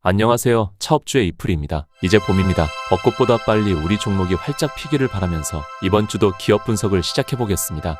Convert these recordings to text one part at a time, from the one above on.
안녕하세요. 차업주의 이풀이입니다. 이제 봄입니다. 벚꽃보다 빨리 우리 종목이 활짝 피기를 바라면서 이번 주도 기업 분석을 시작해 보겠습니다.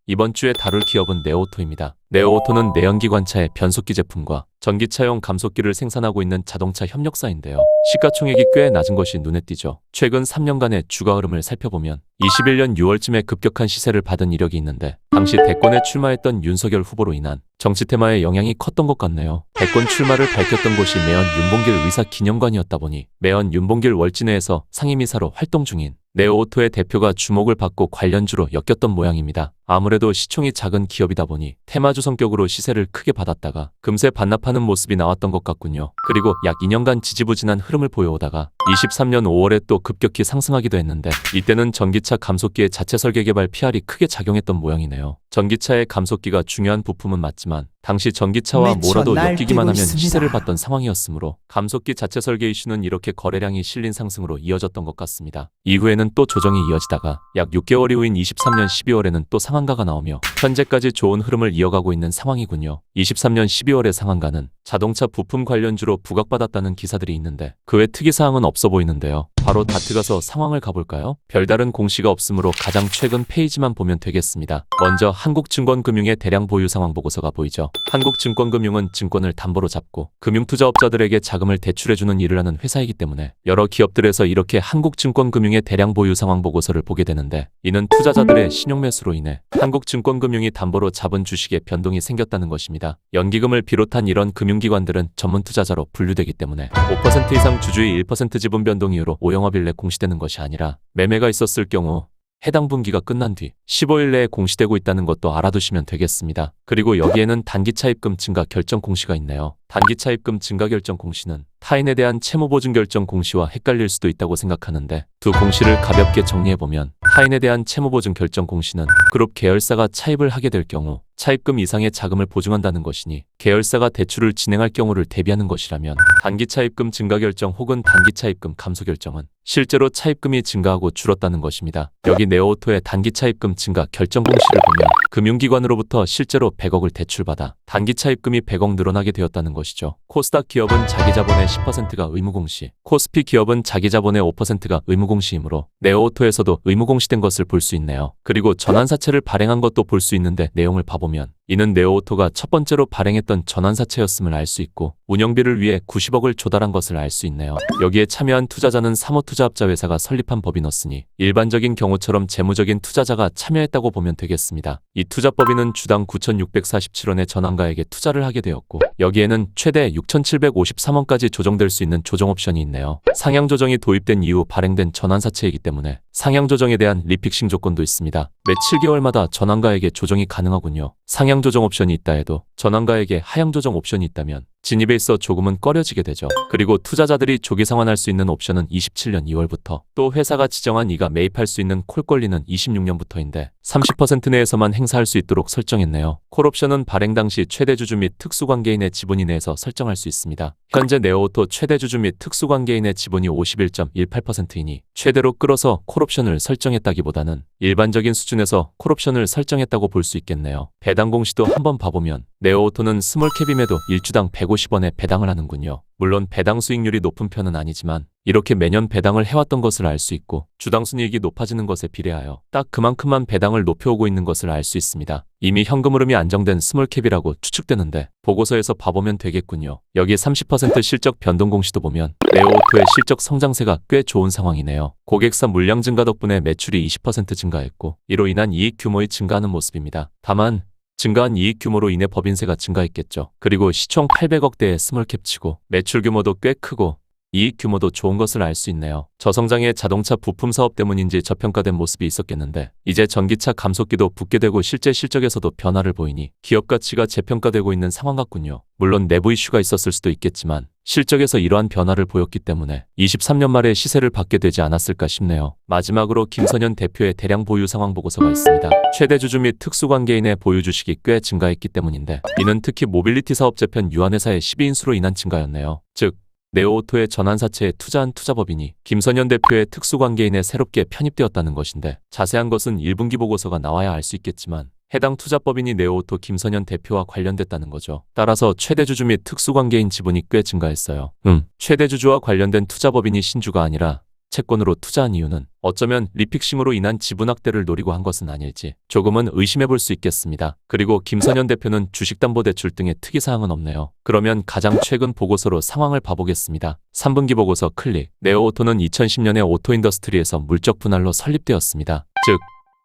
이번 주에 다룰 기업은 네오토입니다. 네오토는 내연기관차의 변속기 제품과 전기차용 감속기를 생산하고 있는 자동차 협력사인데요. 시가총액이 꽤 낮은 것이 눈에 띄죠. 최근 3년간의 주가 흐름을 살펴보면 21년 6월쯤에 급격한 시세를 받은 이력이 있는데 당시 대권에 출마했던 윤석열 후보로 인한 정치 테마의 영향이 컸던 것 같네요. 대권 출마를 밝혔던 곳이 매연 윤봉길 의사기념관이었다 보니 매연 윤봉길 월지내에서 상임이사로 활동 중인 네오토의 대표가 주목을 받고 관련주로 엮였던 모양입니다. 아무래도 시총이 작은 기업이다 보니 테마주 성격으로 시세를 크게 받았다가 금세 반납하는 모습이 나왔던 것 같군요. 그리고 약 2년간 지지부진한 흐름을 보여오다가 23년 5월에 또 급격히 상승하기도 했는데 이때는 전기차 감속기의 자체 설계 개발 PR이 크게 작용했던 모양이네요. 전기차의 감속기가 중요한 부품은 맞지만 당시 전기차와 뭐라도 엮이기만 하면 시세를 받던 상황이었으므로 감속기 자체 설계 이슈는 이렇게 거래량이 실린 상승으로 이어졌던 것 같습니다. 이후에는 또 조정이 이어지다가 약 6개월이 후인 23년 12월에는 또 상한가가 나오며 현재까지 좋은 흐름을 이어가고 있는 상황이군요. 23년 12월의 상한가는 자동차 부품 관련주로 부각받았다는 기사들이 있는데 그 외 특이사항은 없어 보이는데요. 바로 다트 가서 상황을 가볼까요? 별다른 공시가 없으므로 가장 최근 페이지만 보면 되겠습니다. 먼저 한국증권금융의 대량 보유 상황 보고서가 보이죠. 한국증권금융은 증권을 담보로 잡고 금융투자업자들에게 자금을 대출해주는 일을 하는 회사이기 때문에 여러 기업들에서 이렇게 한국증권금융의 대량 보유 상황 보고서를 보게 되는데 이는 투자자들의 신용매수로 인해 한국증권금융이 담보로 잡은 주식에 변동이 생겼다는 것입니다. 연기금을 비롯한 이런 금융기관들은 전문투자자로 분류되기 때문에 5% 이상 주주의 1% 지분 변동 이후로 5영업일 내 공시되는 것이 아니라 매매가 있었을 경우 해당 분기가 끝난 뒤 15일 내에 공시되고 있다는 것도 알아두시면 되겠습니다. 그리고 여기에는 단기차입금 증가 결정 공시가 있네요. 단기차입금 증가 결정 공시는 타인에 대한 채무보증 결정 공시와 헷갈릴 수도 있다고 생각하는데 두 공시를 가볍게 정리해보면 타인에 대한 채무보증 결정 공시는 그룹 계열사가 차입을 하게 될 경우 차입금 이상의 자금을 보증한다는 것이니 계열사가 대출을 진행할 경우를 대비하는 것이라면 단기차입금 증가 결정 혹은 단기차입금 감소 결정은 실제로 차입금이 증가하고 줄었다는 것입니다. 여기 네오토의 단기차입금 증가 결정 공시를 보면 금융기관으로부터 실제로 100억을 대출받아 단기차입금이 100억 늘어나게 되었다는 것이죠. 코스닥 기업은 자기 자본의 10%가 의무공시, 코스피 기업은 자기 자본의 5%가 의무공시이므로 네오토에서도 의무공시된 것을 볼 수 있네요. 그리고 전환사채를 발행한 것도 볼 수 있는데 내용을 봐보면 이는 네오토가 첫 번째로 발행했던 전환사채였음을 알 수 있고 운영비를 위해 90억을 조달한 것을 알 수 있네요. 여기에 참여한 투자자는 사모투자업자 회사가 설립한 법인이었으니 일반적인 경우처럼 재무적인 투자자가 참여했다고 보면 되겠습니다. 이 투자법인은 주당 9,647원의 전환가액에 투자를 하게 되었고 여기에는 최대 6,753원까지 조정될 수 있는 조정옵션이 있네요. 상향조정이 도입된 이후 발행된 전환사채이기 때문에 상향조정에 대한 리픽싱 조건도 있습니다. 매 7개월마다 전환가액에 조정이 가능하군요. 상향조정 옵션이 있다 해도 전환가액에 하향조정 옵션이 있다면 진입에 있어 조금은 꺼려지게 되죠. 그리고 투자자들이 조기 상환할 수 있는 옵션은 27년 2월부터 또 회사가 지정한 이가 매입할 수 있는 콜 권리는 26년부터인데 30% 내에서만 행사할 수 있도록 설정했네요. 콜 옵션은 발행 당시 최대주주 및 특수관계인의 지분 이내에서 설정할 수 있습니다. 현재 네오토 최대주주 및 특수관계인의 지분이 51.18%이니 최대로 끌어서 콜 옵션을 설정했다기보다는 일반적인 수준에서 콜 옵션을 설정했다고 볼 수 있겠네요. 배당 공시도 한번 봐보면 네오토는 스몰캡임에도 1주당 150원에 배당을 하는군요. 물론 배당 수익률이 높은 편은 아니지만 이렇게 매년 배당을 해왔던 것을 알 수 있고 주당 순이익이 높아지는 것에 비례하여 딱 그만큼만 배당을 높여오고 있는 것을 알 수 있습니다. 이미 현금 흐름이 안정된 스몰캡이라고 추측되는데 보고서에서 봐보면 되겠군요. 여기 30% 실적 변동 공시도 보면 네오토의 실적 성장세가 꽤 좋은 상황이네요. 고객사 물량 증가 덕분에 매출이 20% 증가했고 이로 인한 이익 규모의 증가하는 모습입니다. 다만 증가한 이익 규모로 인해 법인세가 증가했겠죠. 그리고 시총 800억대의 스몰캡치고 매출 규모도 꽤 크고 이익 규모도 좋은 것을 알 수 있네요. 저성장의 자동차 부품 사업 때문인지 저평가된 모습이 있었겠는데 이제 전기차 감속기도 붙게 되고 실제 실적에서도 변화를 보이니 기업 가치가 재평가되고 있는 상황 같군요. 물론 내부 이슈가 있었을 수도 있겠지만 실적에서 이러한 변화를 보였기 때문에 23년 말에 시세를 받게 되지 않았을까 싶네요. 마지막으로 김선현 대표의 대량 보유 상황 보고서가 있습니다. 최대 주주 및 특수관계인의 보유 주식이 꽤 증가했기 때문인데 이는 특히 모빌리티 사업 재편 유한회사의 12인수로 인한 증가였네요. 즉 네오오토의 전환사채에 투자한 투자법인이 김선현 대표의 특수관계인에 새롭게 편입되었다는 것인데 자세한 것은 1분기 보고서가 나와야 알 수 있겠지만 해당 투자법인이 네오오토 김선현 대표와 관련됐다는 거죠. 따라서 최대주주 및 특수관계인 지분이 꽤 증가했어요. 최대주주와 관련된 투자법인이 신주가 아니라 채권으로 투자한 이유는 어쩌면 리픽싱으로 인한 지분 확대를 노리고 한 것은 아닐지 조금은 의심해 볼 수 있겠습니다. 그리고 김선현 대표는 주식담보대출 등의 특이사항은 없네요. 그러면 가장 최근 보고서로 상황을 봐보겠습니다. 3분기 보고서 클릭. 네오오토는 2010년에 오토인더스트리에서 물적 분할로 설립되었습니다. 즉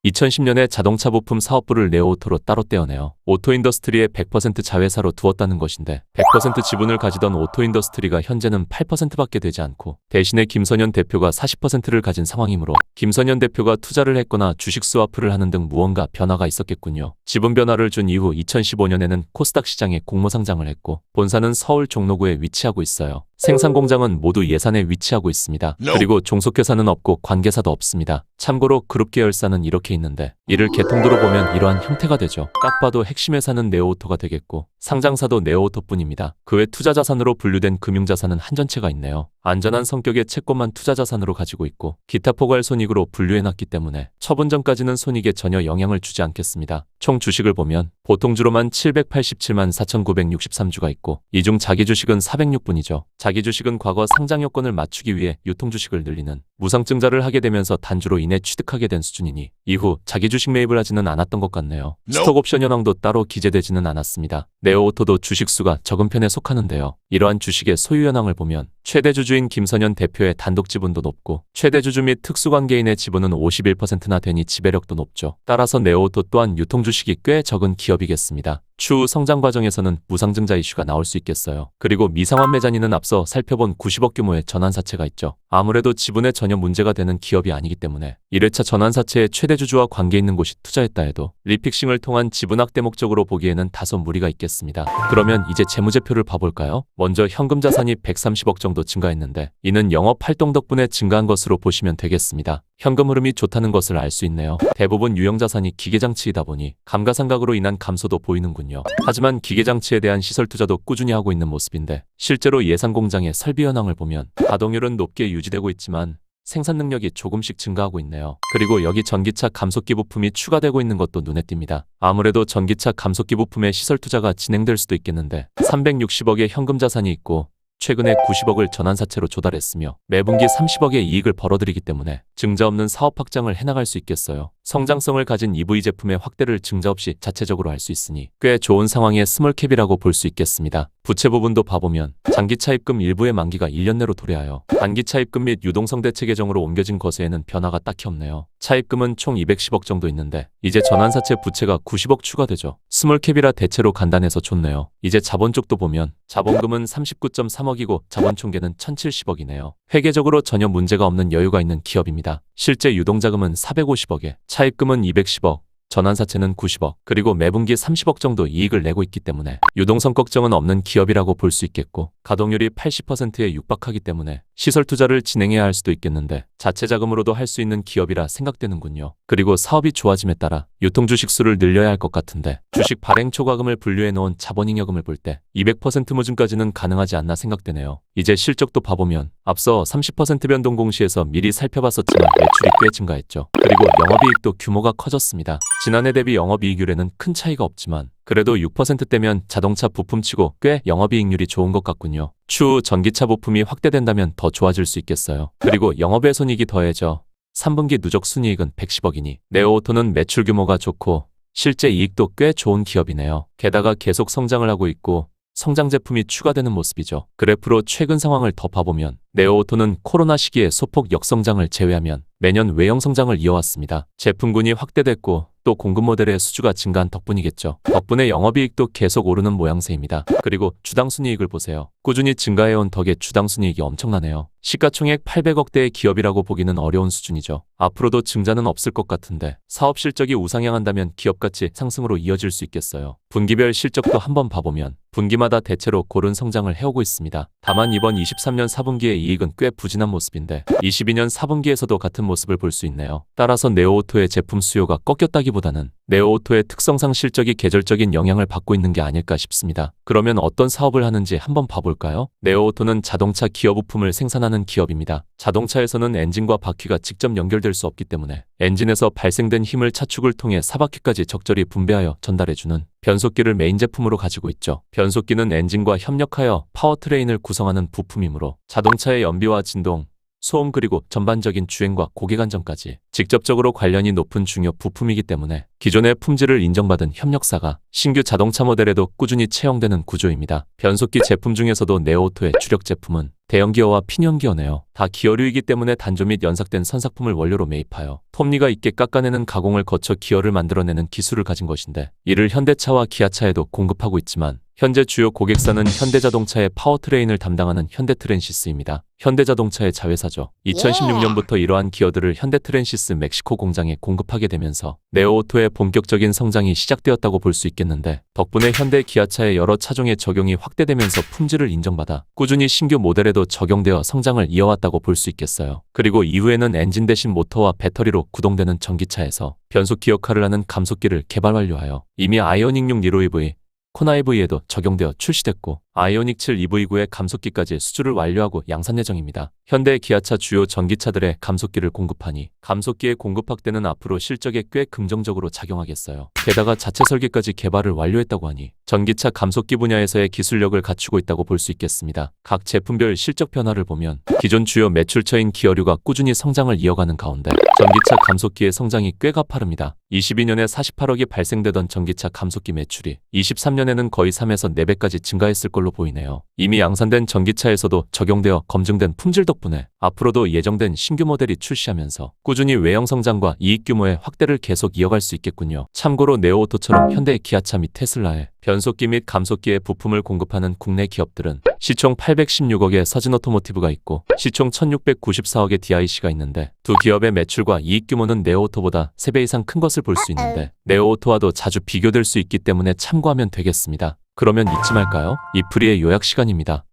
2010년에 자동차 부품 사업부를 네오오토로 따로 떼어내어 오토인더스트리의 100% 자회사로 두었다는 것인데 100% 지분을 가지던 오토인더스트리가 현재는 8%밖에 되지 않고 대신에 김선현 대표가 40%를 가진 상황이므로 김선현 대표가 투자를 했거나 주식 스와프를 하는 등 무언가 변화가 있었겠군요. 지분 변화를 준 이후 2015년에는 코스닥 시장에 공모상장을 했고 본사는 서울 종로구에 위치하고 있어요. 생산 공장은 모두 예산에 위치하고 있습니다. 그리고 종속회사는 없고 관계사도 없습니다. 참고로 그룹 계열사는 이렇게 있는데 이를 개통도로 보면 이러한 형태가 되죠. 딱 봐도 핵심 회사는 네오오토가 되겠고 상장사도 네오오토뿐입니다. 그 외 투자자산으로 분류된 금융자산은 한전체가 있네요. 안전한 성격의 채권만 투자자산으로 가지고 있고 기타 포괄 손익으로 분류해놨기 때문에 처분 전까지는 손익에 전혀 영향을 주지 않겠습니다. 총 주식을 보면 보통주로만 787만 4,963주가 있고 이 중 자기 주식은 406분이죠. 자기 주식은 과거 상장 요건을 맞추기 위해 유통주식을 늘리는 무상증자를 하게 되면서 단주로 인해 취득하게 된 수준이니 이후 자기 주식 매입을 하지는 않았던 것 같네요. 스톡옵션 현황도 따로 기재되지는 않았습니다. 네오오토도 주식수가 적은 편에 속하는데요. 이러한 주식의 소유 현황을 보면 최대 주주인 김선현 대표의 단독 지분도 높고 최대 주주 및 특수관계인의 지분은 51%나 되니 지배력도 높죠. 따라서 네오오토 또한 유통주식이 꽤 적은 기업이겠습니다. 추후 성장 과정에서는 무상증자 이슈가 나올 수 있겠어요. 그리고 미상환 매자니는 앞서 살펴본 90억 규모의 전환사채가 있죠. 아무래도 지분에 전혀 문제가 되는 기업이 아니기 때문에 1회차 전환사채의 최대 주주와 관계 있는 곳이 투자했다 해도 리픽싱을 통한 지분 확대 목적으로 보기에는 다소 무리가 있겠습니다. 그러면 이제 재무제표를 봐볼까요? 먼저 현금 자산이 130억 정도 증가했는데 이는 영업 활동 덕분에 증가한 것으로 보시면 되겠습니다. 현금 흐름이 좋다는 것을 알 수 있네요. 대부분 유형자산이 기계장치이다 보니 감가상각으로 인한 감소도 보이는군요. 하지만 기계장치에 대한 시설 투자도 꾸준히 하고 있는 모습인데 실제로 예산 공장의 설비 현황을 보면 가동률은 높게 유지되고 있지만 생산 능력이 조금씩 증가하고 있네요. 그리고 여기 전기차 감속기 부품이 추가되고 있는 것도 눈에 띕니다. 아무래도 전기차 감속기 부품의 시설 투자가 진행될 수도 있겠는데 360억의 현금 자산이 있고 최근에 90억을 전환사채로 조달했으며 매분기 30억의 이익을 벌어들이기 때문에 증자 없는 사업 확장을 해나갈 수 있겠어요. 성장성을 가진 EV 제품의 확대를 증자 없이 자체적으로 할 수 있으니 꽤 좋은 상황의 스몰캡이라고 볼 수 있겠습니다. 부채 부분도 봐보면 장기 차입금 일부의 만기가 1년 내로 도래하여 단기 차입금 및 유동성 대체 계정으로 옮겨진 거세에는 변화가 딱히 없네요. 차입금은 총 210억 정도 있는데 이제 전환사채 부채가 90억 추가되죠. 스몰캡이라 대체로 간단해서 좋네요. 이제 자본 쪽도 보면 자본금은 39.3억이고 자본 총계는 1,070억이네요. 회계적으로 전혀 문제가 없는 여유가 있는 기업입니다. 실제 유동자금은 450억에 차입금은 210억, 전환사채는 90억, 그리고 매분기 30억 정도 이익을 내고 있기 때문에 유동성 걱정은 없는 기업이라고 볼 수 있겠고 가동률이 80%에 육박하기 때문에 시설 투자를 진행해야 할 수도 있겠는데 자체 자금으로도 할 수 있는 기업이라 생각되는군요. 그리고 사업이 좋아짐에 따라 유통주식 수를 늘려야 할 것 같은데 주식 발행 초과금을 분류해 놓은 자본잉여금을 볼 때 200% 모즘까지는 가능하지 않나 생각되네요. 이제 실적도 봐보면 앞서 30% 변동 공시에서 미리 살펴봤었지만 매출이 꽤 증가했죠. 그리고 영업이익도 규모가 커졌습니다. 지난해 대비 영업이익률에는 큰 차이가 없지만 그래도 6%대면 자동차 부품치고 꽤 영업이익률이 좋은 것 같군요. 추후 전기차 부품이 확대된다면 더 좋아질 수 있겠어요. 그리고 영업외 손익이 더해져 3분기 누적 순이익은 110억이니 네오오토는 매출 규모가 좋고 실제 이익도 꽤 좋은 기업이네요. 게다가 계속 성장을 하고 있고 성장 제품이 추가되는 모습이죠. 그래프로 최근 상황을 더 봐보면 네오오토는 코로나 시기에 소폭 역성장을 제외하면 매년 외형 성장을 이어왔습니다. 제품군이 확대됐고 또 공급 모델의 수주가 증가한 덕분이겠죠. 덕분에 영업이익도 계속 오르는 모양새입니다. 그리고 주당 순이익을 보세요. 꾸준히 증가해온 덕에 주당 순이익이 엄청나네요. 시가총액 800억대의 기업이라고 보기는 어려운 수준이죠. 앞으로도 증자는 없을 것 같은데 사업 실적이 우상향한다면 기업가치 상승으로 이어질 수 있겠어요. 분기별 실적도 한번 봐보면 분기마다 대체로 고른 성장을 해오고 있습니다. 다만 이번 23년 4분기에 4분기의 이익은 꽤 부진한 모습인데 22년 4분기에서도 같은 모습을 볼 수 있네요. 따라서 네오오토의 제품 수요가 꺾였다기보다는 네오오토의 특성상 실적이 계절적인 영향을 받고 있는 게 아닐까 싶습니다. 그러면 어떤 사업을 하는지 한번 봐볼까요? 네오오토는 자동차 기어 부품을 생산하는 기업입니다. 자동차에서는 엔진과 바퀴가 직접 연결될 수 없기 때문에 엔진에서 발생된 힘을 차축을 통해 사바퀴까지 적절히 분배하여 전달해주는 변속기를 메인 제품으로 가지고 있죠. 변속기는 엔진과 협력하여 파워트레인을 구성하는 부품이므로 자동차의 연비와 진동, 소음 그리고 전반적인 주행과 고객 안전까지 직접적으로 관련이 높은 중요 부품이기 때문에 기존의 품질을 인정받은 협력사가 신규 자동차 모델에도 꾸준히 채용되는 구조입니다. 변속기 제품 중에서도 네오오토의 주력 제품은 대형기어와 피니언기어네요. 다 기어류이기 때문에 단조 및 연삭된 선삭품을 원료로 매입하여 톱니가 있게 깎아내는 가공을 거쳐 기어를 만들어내는 기술을 가진 것인데 이를 현대차와 기아차에도 공급하고 있지만 현재 주요 고객사는 현대자동차의 파워트레인을 담당하는 현대트랜시스입니다. 현대자동차의 자회사죠. 2016년부터 이러한 기어들을 현대트랜시스 멕시코 공장에 공급하게 되면서 네오오토의 본격적인 성장이 시작되었다고 볼 수 있겠는데 덕분에 현대 기아차의 여러 차종의 적용이 확대되면서 품질을 인정받아 꾸준히 신규 모델에도 적용되어 성장을 이어왔다고 볼 수 있겠어요. 그리고 이후에는 엔진 대신 모터와 배터리로 구동되는 전기차에서 변속기 역할을 하는 감속기를 개발 완료하여 이미 아이오닉 6 니로 EV, 코나 EV에도 적용되어 출시됐고 아이오닉 7 EV9의 감속기까지 수주를 완료하고 양산 예정입니다. 현대 기아차 주요 전기차들의 감속기를 공급하니 감속기의 공급 확대는 앞으로 실적에 꽤 긍정적으로 작용하겠어요. 게다가 자체 설계까지 개발을 완료했다고 하니 전기차 감속기 분야에서의 기술력을 갖추고 있다고 볼 수 있겠습니다. 각 제품별 실적 변화를 보면 기존 주요 매출처인 기어류가 꾸준히 성장을 이어가는 가운데 전기차 감속기의 성장이 꽤 가파릅니다. 22년에 48억이 발생되던 전기차 감속기 매출이 23년에는 거의 3에서 4배까지 증가했을 걸로 보이네요. 이미 양산된 전기차에서도 적용되어 검증된 품질 덕분에 앞으로도 예정된 신규 모델이 출시하면서 꾸준히 외형 성장과 이익 규모의 확대를 계속 이어갈 수 있겠군요. 참고로 네오오토처럼 현대 기아차 및 테슬라에 변속기 및 감속기의 부품을 공급하는 국내 기업들은 시총 816억의 서진오토모티브가 있고 시총 1694억의 DIC가 있는데 두 기업의 매출과 이익 규모는 네오오토보다 3배 이상 큰 것을 볼 수 있는데 네오오토와도 자주 비교될 수 있기 때문에 참고하면 되겠습니다. 그러면 잊지 말까요? 이프리의 요약 시간입니다.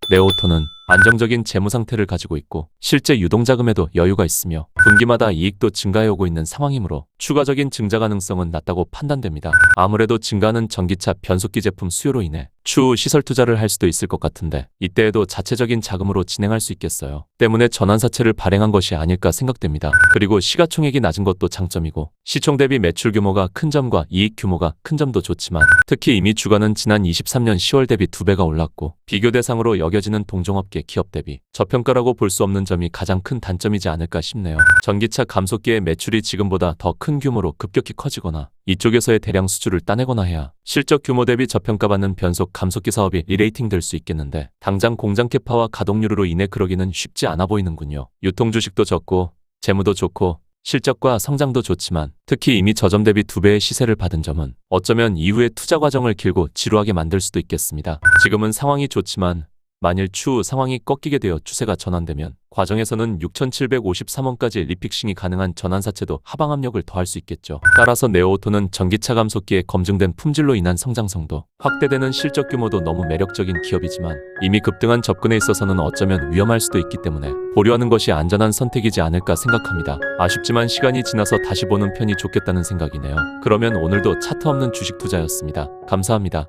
네오오토는 안정적인 재무 상태를 가지고 있고 실제 유동자금에도 여유가 있으며 분기마다 이익도 증가해 오고 있는 상황이므로 추가적인 증자 가능성은 낮다고 판단됩니다. 아무래도 증가하는 전기차 변속기 제품 수요로 인해 추후 시설 투자를 할 수도 있을 것 같은데 이때에도 자체적인 자금으로 진행할 수 있겠어요. 때문에 전환사채를 발행한 것이 아닐까 생각됩니다. 그리고 시가총액이 낮은 것도 장점이고 시총 대비 매출 규모가 큰 점과 이익 규모가 큰 점도 좋지만 특히 이미 주가는 지난 23년 10월 대비 2배가 올랐고 비교 대상으로 여겨지는 동종업계 기업 대비 저평가라고 볼 수 없는 점이 가장 큰 단점이지 않을까 싶네요. 전기차 감속기의 매출이 지금보다 더 큰 규모로 급격히 커지거나 이쪽에서의 대량 수주를 따내거나 해야 실적 규모 대비 저평가받는 변속 감속기 사업이 리레이팅 될 수 있겠는데 당장 공장 캐파와 가동률로 인해 그러기는 쉽지 않아 보이는군요. 유통 주식도 적고 재무도 좋고 실적과 성장도 좋지만 특히 이미 저점 대비 2배의 시세를 받은 점은 어쩌면 이후의 투자 과정을 길고 지루하게 만들 수도 있겠습니다. 지금은 상황이 좋지만 만일 추후 상황이 꺾이게 되어 추세가 전환되면 과정에서는 6,753원까지 리픽싱이 가능한 전환사채도 하방 압력을 더할 수 있겠죠. 따라서 네오오토는 전기차 감속기의 검증된 품질로 인한 성장성도 확대되는 실적 규모도 너무 매력적인 기업이지만 이미 급등한 접근에 있어서는 어쩌면 위험할 수도 있기 때문에 보류하는 것이 안전한 선택이지 않을까 생각합니다. 아쉽지만 시간이 지나서 다시 보는 편이 좋겠다는 생각이네요. 그러면 오늘도 차트 없는 주식 투자였습니다. 감사합니다.